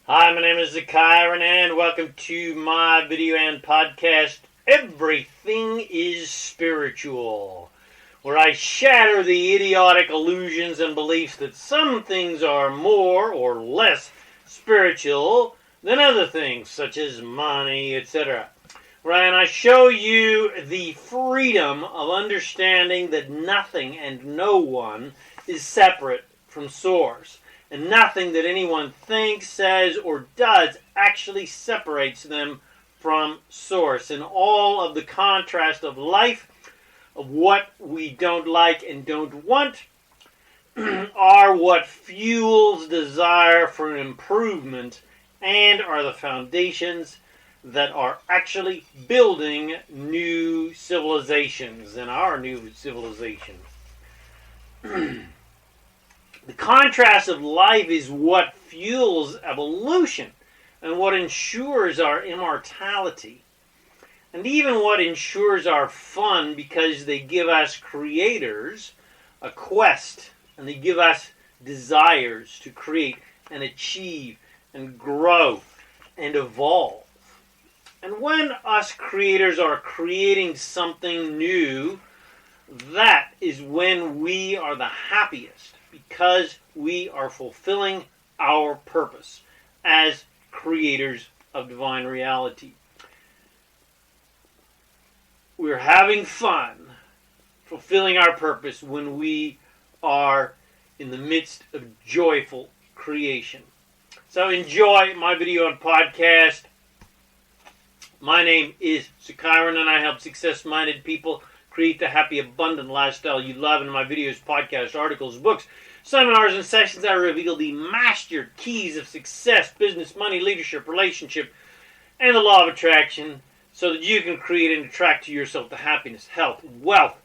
Hi, my name is ZaKaiRan and welcome to my video and podcast, Everything is Spiritual, where I shatter the idiotic illusions and beliefs that some things are more or less spiritual than other things, such as money, etc. Right, and I show you the freedom of understanding that nothing and no one is separate from Source. And nothing that anyone thinks, says, or does actually separates them from Source. And all of the contrast of life, of what we don't like and don't want, are what fuels desire for improvement and are the foundations that are actually building new civilizations in our new civilization. The contrast of life is what fuels evolution and what ensures our immortality. And even what ensures our fun, because they give us creators a quest and they give us desires to create and achieve and grow and evolve. And when us creators are creating something new, that is when we are the happiest. Because we are fulfilling our purpose as creators of divine reality. We're having fun fulfilling our purpose when we are in the midst of joyful creation. So enjoy my video and podcast. My name is ZaKaiRan and I help success-minded people create the happy, abundant lifestyle you love. In my videos, podcasts, articles, books, seminars, and sessions, I reveal the master keys of success, business, money, leadership, relationship, and the law of attraction so that you can create and attract to yourself the happiness, health, wealth,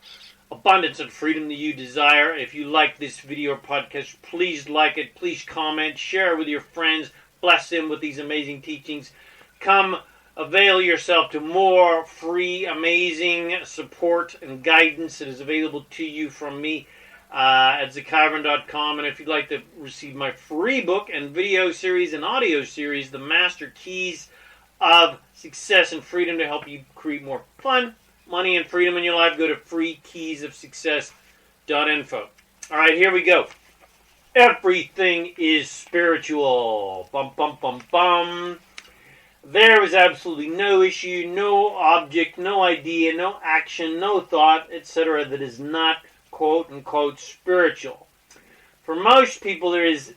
abundance, and freedom that you desire. If you like this video or podcast, please like it, please comment, share it with your friends, bless them with these amazing teachings. Come avail yourself to more free, amazing support and guidance that is available to you from me at ZaKaiRan.com. And if you'd like to receive my free book and video series and audio series, The Master Keys of Success and Freedom, to help you create more fun, money, and freedom in your life, go to freekeysofsuccess.info. All right, here we go. Everything is spiritual. Bum, bum, bum, bum. There is absolutely no issue, no object, no idea, no action, no thought, etc. that is not quote-unquote spiritual. For most people, there is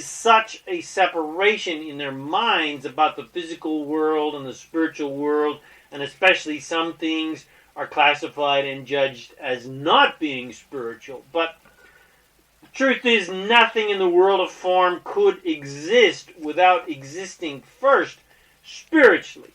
such a separation in their minds about the physical world and the spiritual world, and especially some things are classified and judged as not being spiritual. But the truth is, nothing in the world of form could exist without existing first spiritually.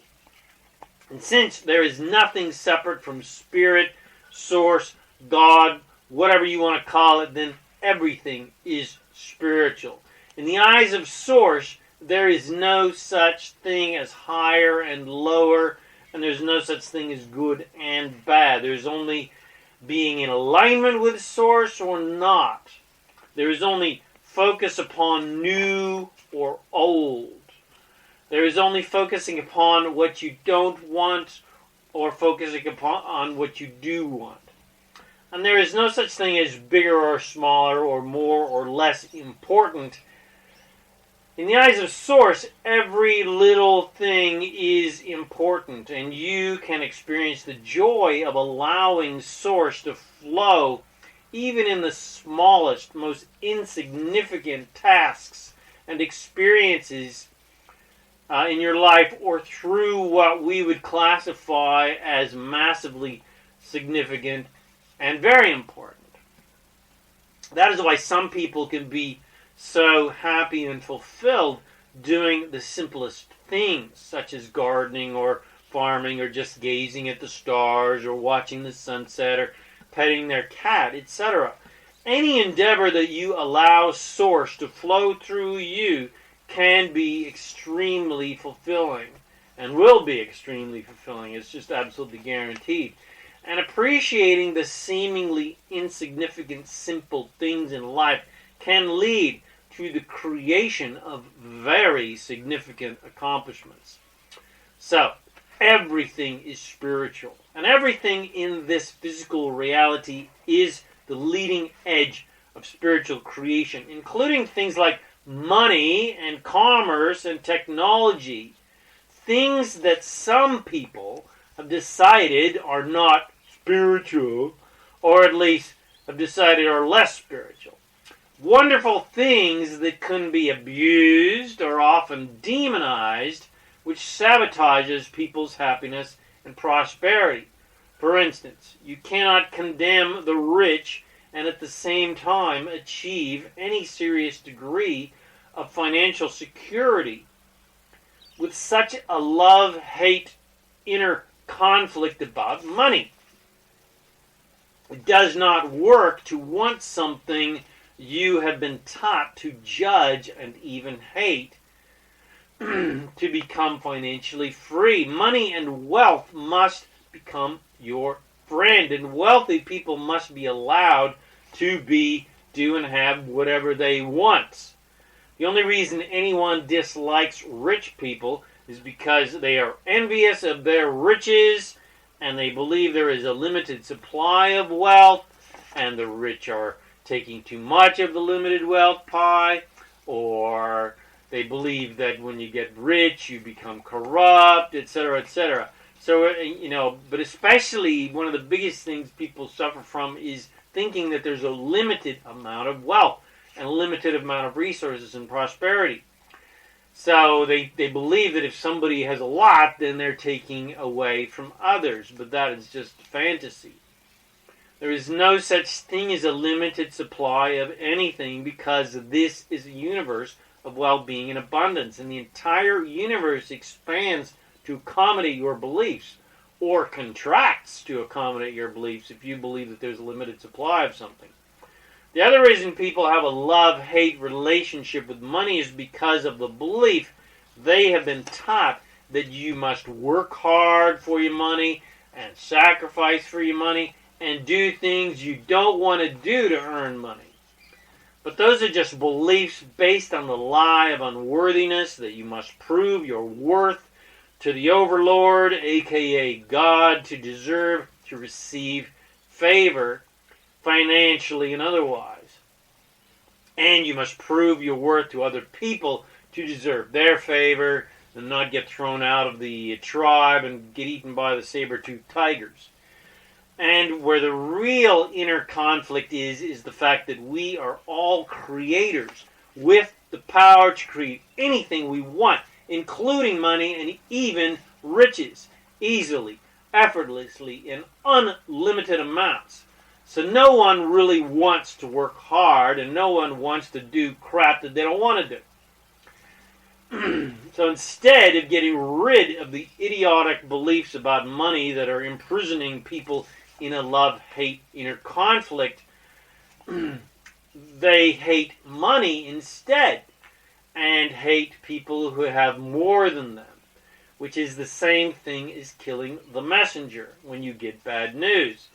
And since there is nothing separate from spirit, source, God, whatever you want to call it, then everything is spiritual. In the eyes of Source, there is no such thing as higher and lower, and there's no such thing as good and bad. There's only being in alignment with Source or not. There is only focus upon new or old. There is only focusing upon what you don't want or focusing on what you do want. And there is no such thing as bigger or smaller or more or less important. In the eyes of Source, every little thing is important, and you can experience the joy of allowing Source to flow even in the smallest, most insignificant tasks and experiences in your life, or through what we would classify as massively significant and very important. That is why some people can be so happy and fulfilled doing the simplest things, such as gardening or farming or just gazing at the stars or watching the sunset or petting their cat, etc. Any endeavor that you allow Source to flow through you can be extremely fulfilling and will be extremely fulfilling. It's just absolutely guaranteed. And appreciating the seemingly insignificant, simple things in life can lead through the creation of very significant accomplishments. So, everything is spiritual. And everything in this physical reality is the leading edge of spiritual creation, including things like money and commerce and technology. Things that some people have decided are not spiritual, or at least have decided are less spiritual. Wonderful things that can be abused or often demonized, which sabotages people's happiness and prosperity. For instance, you cannot condemn the rich and at the same time achieve any serious degree of financial security. With such a love-hate inner conflict about money, it does not work to want something you have been taught to judge and even hate to become financially free. Money and wealth must become your friend, and wealthy people must be allowed to do and have whatever they want. The only reason anyone dislikes rich people is because they are envious of their riches and they believe there is a limited supply of wealth and the rich are taking too much of the limited wealth pie, or they believe that when you get rich you become corrupt, etc., etc. So, but especially one of the biggest things people suffer from is thinking that there's a limited amount of wealth and a limited amount of resources and prosperity. So they believe that if somebody has a lot, then they're taking away from others. But that is just fantasy. There is no such thing as a limited supply of anything, because this is a universe of well-being and abundance. And the entire universe expands to accommodate your beliefs, or contracts to accommodate your beliefs if you believe that there's a limited supply of something. The other reason people have a love-hate relationship with money is because of the belief they have been taught that you must work hard for your money and sacrifice for your money and do things you don't want to do to earn money. But those are just beliefs based on the lie of unworthiness, that you must prove your worth to the overlord, aka God, to deserve to receive favor, financially and otherwise. And you must prove your worth to other people to deserve their favor and not get thrown out of the tribe and get eaten by the saber-toothed tigers. And where the real inner conflict is the fact that we are all creators with the power to create anything we want, including money and even riches, easily, effortlessly, in unlimited amounts. So no one really wants to work hard, and no one wants to do crap that they don't want to do. So instead of getting rid of the idiotic beliefs about money that are imprisoning people in a love-hate inner conflict, they hate money instead, and hate people who have more than them, which is the same thing as killing the messenger when you get bad news.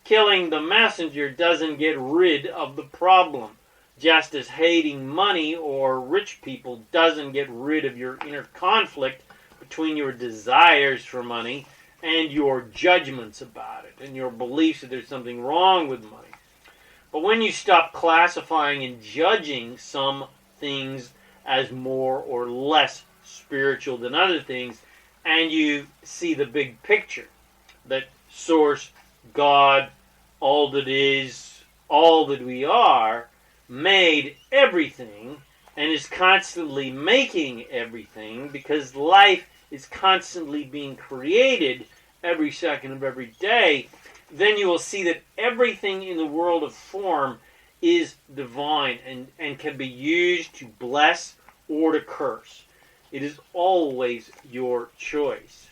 Killing the messenger doesn't get rid of the problem, just as hating money or rich people doesn't get rid of your inner conflict between your desires for money and your judgments about it, and your beliefs that there's something wrong with money. But when you stop classifying and judging some things as more or less spiritual than other things, and you see the big picture, that Source, God, all that is, all that we are, made everything and is constantly making everything, because life is constantly being created every second of every day, then you will see that everything in the world of form is divine and can be used to bless or to curse. It is always your choice.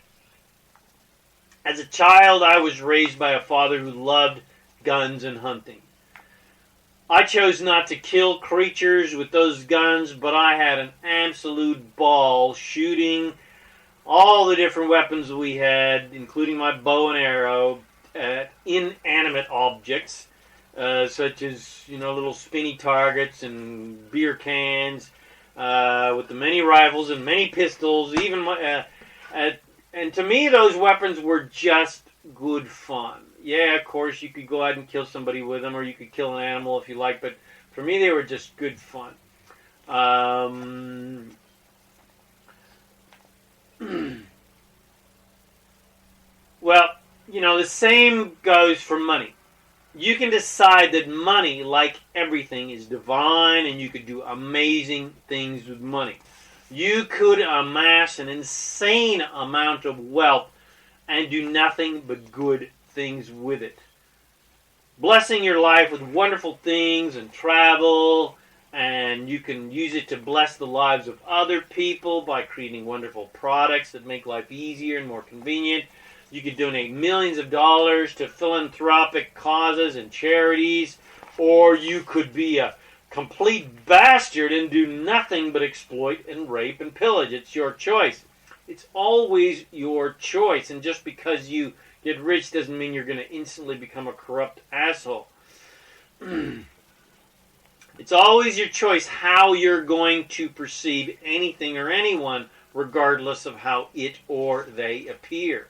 As a child, I was raised by a father who loved guns and hunting. I chose not to kill creatures with those guns, but I had an absolute ball shooting all the different weapons we had, including my bow and arrow, at inanimate objects, such as, little spinny targets and beer cans, with the many rifles and many pistols, and to me those weapons were just good fun. Yeah, of course you could go out and kill somebody with them, or you could kill an animal if you like, but for me they were just good fun. Well, the same goes for money. You can decide that money, like everything, is divine, and you could do amazing things with money. You could amass an insane amount of wealth and do nothing but good things with it. Blessing your life with wonderful things and travel, and you can use it to bless the lives of other people by creating wonderful products that make life easier and more convenient. You could donate millions of dollars to philanthropic causes and charities, or you could be a complete bastard and do nothing but exploit and rape and pillage. It's your choice. It's always your choice, and just because you get rich doesn't mean you're going to instantly become a corrupt asshole. It's always your choice how you're going to perceive anything or anyone, regardless of how it or they appear.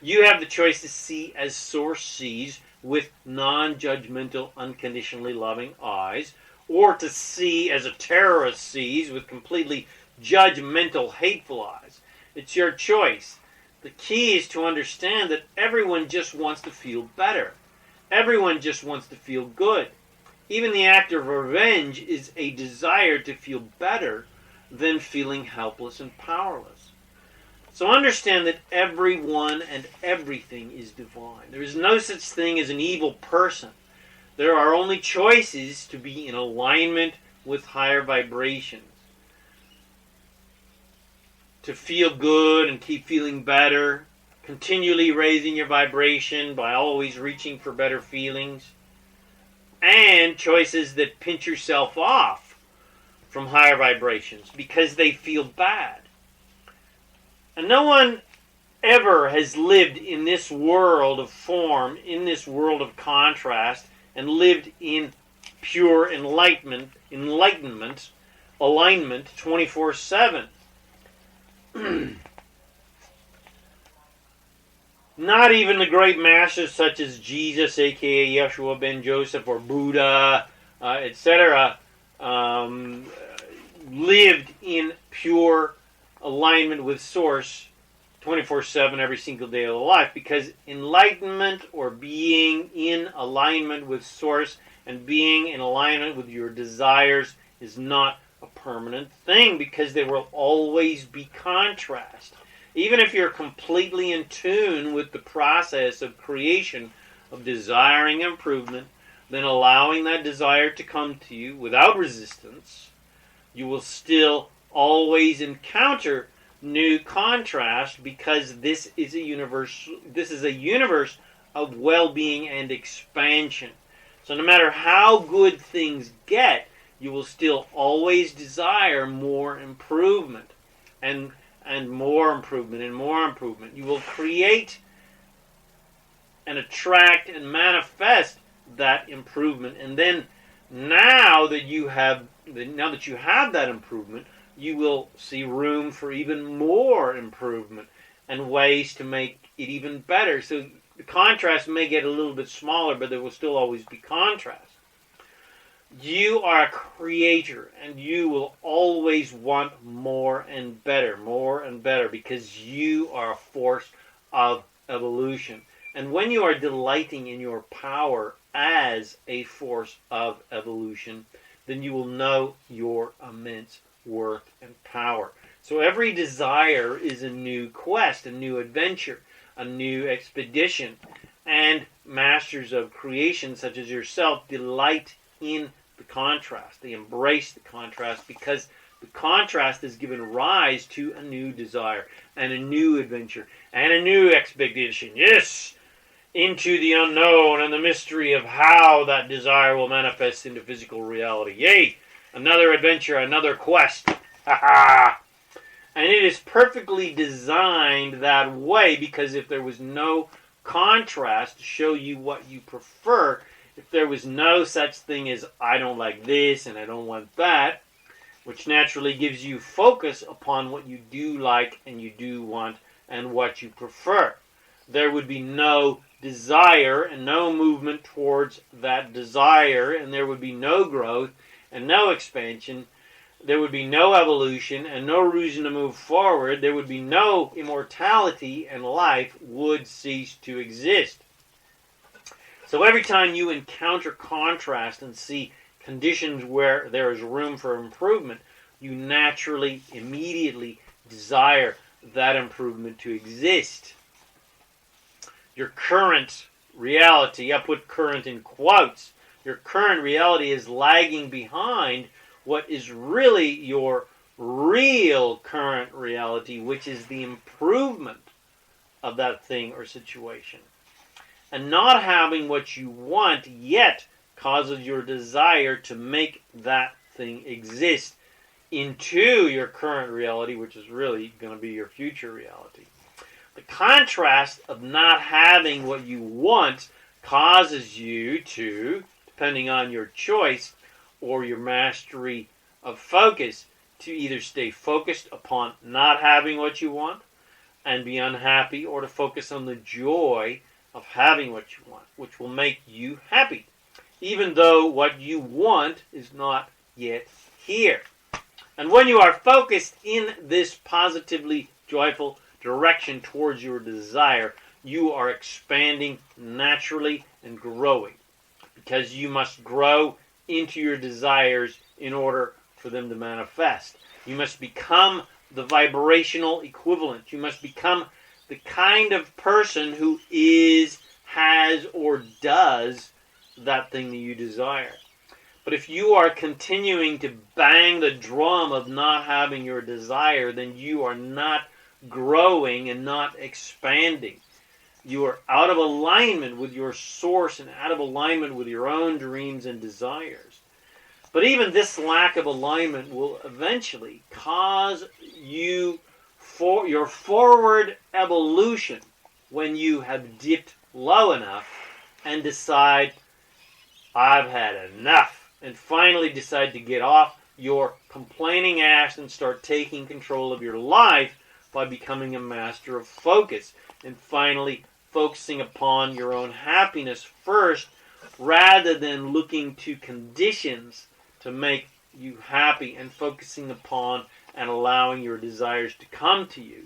You have the choice to see as Source sees, with non-judgmental, unconditionally loving eyes, or to see as a terrorist sees, with completely judgmental, hateful eyes. It's your choice. The key is to understand that everyone just wants to feel better. Everyone just wants to feel good. Even the act of revenge is a desire to feel better than feeling helpless and powerless. So understand that everyone and everything is divine. There is no such thing as an evil person. There are only choices to be in alignment with higher vibrations. To feel good and keep feeling better, continually raising your vibration by always reaching for better feelings, and choices that pinch yourself off from higher vibrations because they feel bad. And no one ever has lived in this world of form, in this world of contrast, and lived in pure enlightenment, alignment 24/7. Not even the great masters such as Jesus, aka Yeshua ben Joseph, or Buddha, etc., lived in pure alignment with Source 24/7 every single day of their life, because enlightenment, or being in alignment with Source and being in alignment with your desires, is not a permanent thing, because there will always be contrast. Even if you're completely in tune with the process of creation, of desiring improvement, then allowing that desire to come to you without resistance, you will still always encounter new contrast, because this is a universe of well-being and expansion. So no matter how good things get, you will still always desire more improvement and more improvement and more improvement. You will create and attract and manifest that improvement, and then now that you have that improvement, you will see room for even more improvement and ways to make it even better. So the contrast may get a little bit smaller, but there will still always be contrast. You are a creator, and you will always want more and better, because you are a force of evolution. And when you are delighting in your power as a force of evolution, then you will know your immense worth and power. So every desire is a new quest, a new adventure, a new expedition. And masters of creation such as yourself delight in the contrast. They embrace the contrast, because the contrast has given rise to a new desire and a new adventure and a new expedition. Yes, into the unknown and the mystery of how that desire will manifest into physical reality. Yay! Another adventure, another quest. Ha ha! And it is perfectly designed that way, because if there was no contrast to show you what you prefer, If there was no such thing as I don't like this and I don't want that, which naturally gives you focus upon what you do like and you do want and what you prefer, there would be no desire and no movement towards that desire, and there would be no growth and no expansion. There would be no evolution and no reason to move forward. There would be no immortality, and life would cease to exist. So every time you encounter contrast and see conditions where there is room for improvement, you naturally, immediately desire that improvement to exist. Your current reality, I put current in quotes, your current reality is lagging behind what is really your real current reality, which is the improvement of that thing or situation. And not having what you want yet causes your desire to make that thing exist into your current reality, which is really going to be your future reality. The contrast of not having what you want causes you to, depending on your choice or your mastery of focus, to either stay focused upon not having what you want and be unhappy, or to focus on the joy of having what you want, which will make you happy, even though what you want is not yet here. And when you are focused in this positively joyful direction towards your desire, you are expanding naturally and growing, because you must grow into your desires in order for them to manifest. You must become the vibrational equivalent. You must become the kind of person who is, has, or does that thing that you desire. But if you are continuing to bang the drum of not having your desire, then you are not growing and not expanding. You are out of alignment with your source and out of alignment with your own dreams and desires. But even this lack of alignment will eventually cause you for your forward evolution when you have dipped low enough and decide, I've had enough, and finally decide to get off your complaining ass and start taking control of your life by becoming a master of focus and finally focusing upon your own happiness first, rather than looking to conditions to make you happy, and focusing upon and allowing your desires to come to you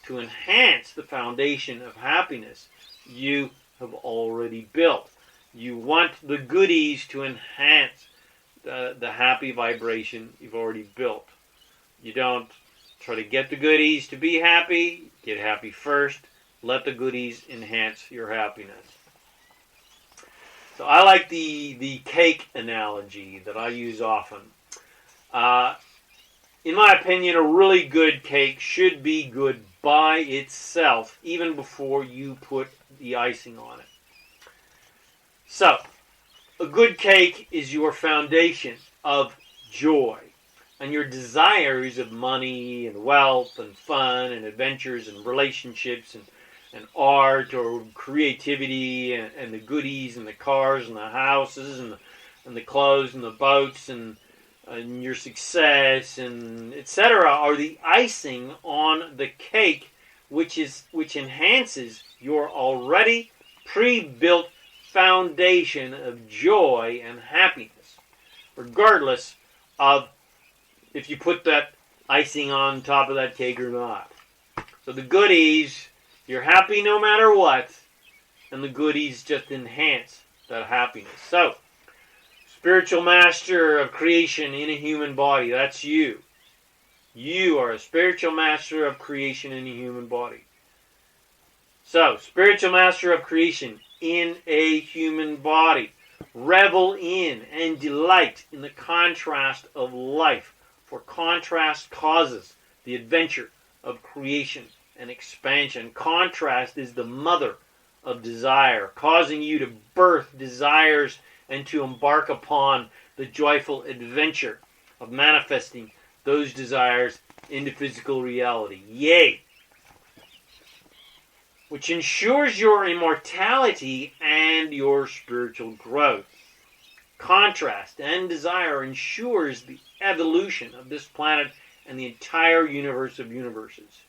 to enhance the foundation of happiness you have already built. You want the goodies to enhance the happy vibration you've already built. You don't try to get the goodies to be happy. Get happy first. Let the goodies enhance your happiness. So I like the cake analogy that I use often. In my opinion, a really good cake should be good by itself, even before you put the icing on it. So, a good cake is your foundation of joy, and your desires of money and wealth and fun and adventures and relationships and art or creativity and the goodies and the cars and the houses and the clothes and the boats and your success and etc. are the icing on the cake, which enhances your already pre-built foundation of joy and happiness, regardless of if you put that icing on top of that cake or not. So the goodies, you're happy no matter what, and the goodies just enhance that happiness. So, spiritual master of creation in a human body, that's you. You are a spiritual master of creation in a human body. So, spiritual master of creation in a human body. Revel in and delight in the contrast of life, for contrast causes the adventure of creation and expansion. Contrast is the mother of desire, causing you to birth desires and to embark upon the joyful adventure of manifesting those desires into physical reality. Yay! which ensures your immortality and your spiritual growth. Contrast and desire ensures the evolution of this planet and the entire universe of universes.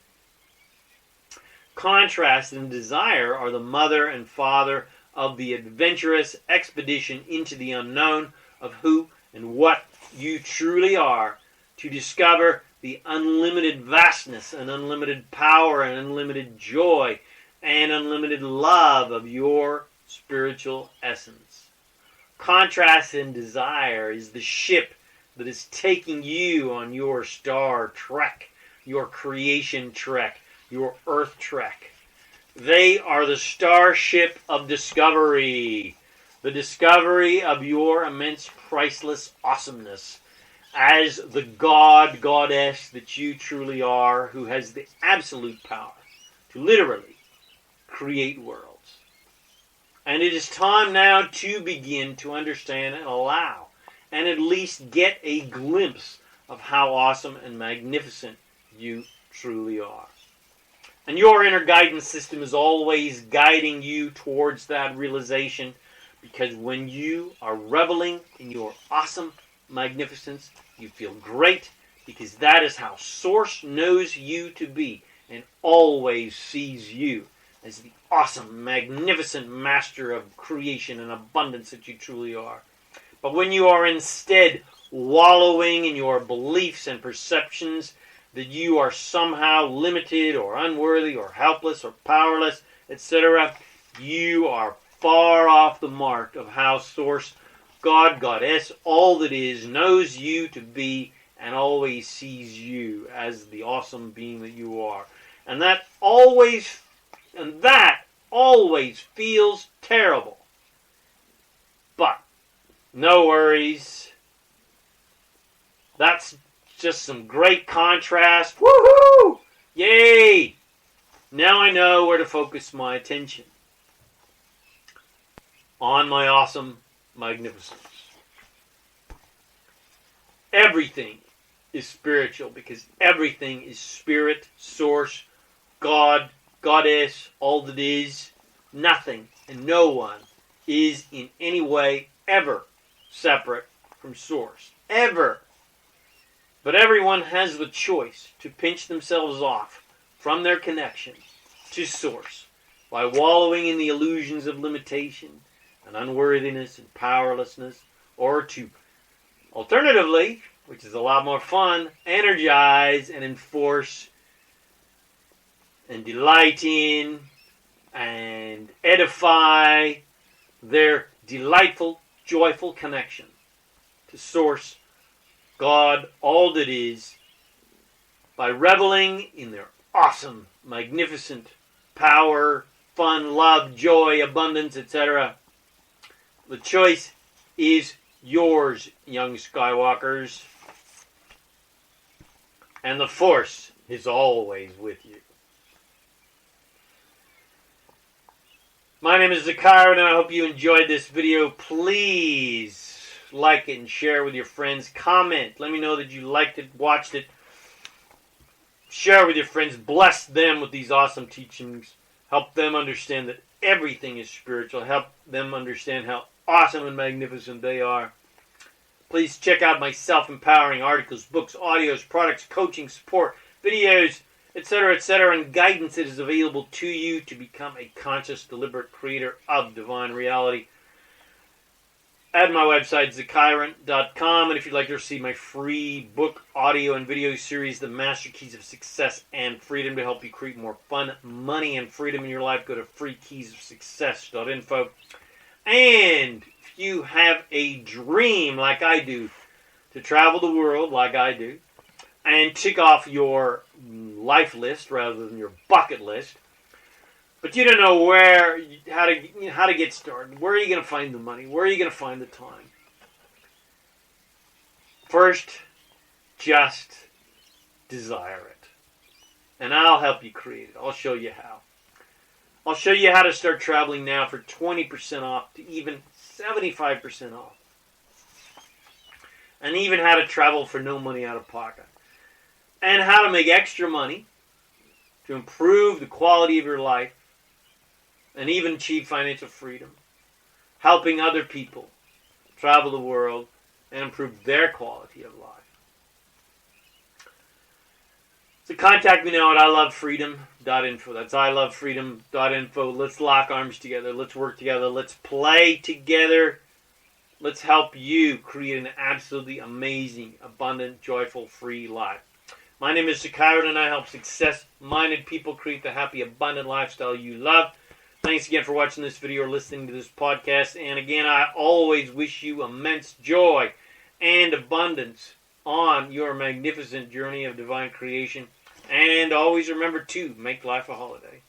Contrast and desire are the mother and father of the adventurous expedition into the unknown of who and what you truly are, to discover the unlimited vastness and unlimited power and unlimited joy and unlimited love of your spiritual essence. Contrast and desire is the ship that is taking you on your star trek, your creation trek, your earth trek. They are the starship of discovery, the discovery of your immense, priceless awesomeness as the God, goddess that you truly are, who has the absolute power to literally create worlds. And it is time now to begin to understand and allow, and at least get a glimpse of how awesome and magnificent you truly are. And your inner guidance system is always guiding you towards that realization, because when you are reveling in your awesome magnificence, you feel great, because that is how Source knows you to be and always sees you as the awesome, magnificent master of creation and abundance that you truly are. But when you are instead wallowing in your beliefs and perceptions that you are somehow limited or unworthy or helpless or powerless, etc., you are far off the mark of how Source, God, Goddess, all that is, knows you to be and always sees you as the awesome being that you are. And that always feels terrible. But no worries. That's just some great contrast. Woohoo! Yay! Now I know where to focus my attention. On my awesome magnificence. Everything is spiritual, because everything is spirit, source, God, goddess, all that is. Nothing and no one is in any way ever separate from source. Ever. But everyone has the choice to pinch themselves off from their connection to source by wallowing in the illusions of limitation and unworthiness and powerlessness, or to, alternatively, which is a lot more fun, energize and enforce and delight in and edify their delightful, joyful connection to Source, God, all that is, by reveling in their awesome, magnificent power, fun, love, joy, abundance, etc. The choice is yours, young Skywalkers. And the Force is always with you. My name is ZaKaiRan, and I hope you enjoyed this video. Please like it and share it with your friends. Comment. Let me know that you liked it, watched it. Share it with your friends. Bless them with these awesome teachings. Help them understand that everything is spiritual. Help them understand how awesome and magnificent they are. Please check out my self-empowering articles, books, audios, products, coaching, support, videos, etc., and guidance that is available to you to become a conscious, deliberate creator of divine reality. At my website, ZaKaiRan.com, and if you'd like to receive my free book, audio, and video series, The Master Keys of Success and Freedom, to help you create more fun, money, and freedom in your life, go to freekeysofsuccess.info. And if you have a dream like I do, to travel the world like I do, and tick off your life list rather than your bucket list, but you don't know how to get started. Where are you going to find the money? Where are you going to find the time? First, just desire it. And I'll help you create it. I'll show you how. I'll show you how to start traveling now for 20% off to even 75% off. And even how to travel for no money out of pocket. And how to make extra money to improve the quality of your life and even achieve financial freedom, helping other people travel the world and improve their quality of life. So contact me now at ilovefreedom.info. That's ilovefreedom.info. Let's lock arms together. Let's work together. Let's play together. Let's help you create an absolutely amazing, abundant, joyful, free life. My name is ZaKaiRan and I help success-minded people create the happy, abundant lifestyle you love. Thanks again for watching this video or listening to this podcast. And again, I always wish you immense joy and abundance on your magnificent journey of divine creation. And always remember to make life a holiday.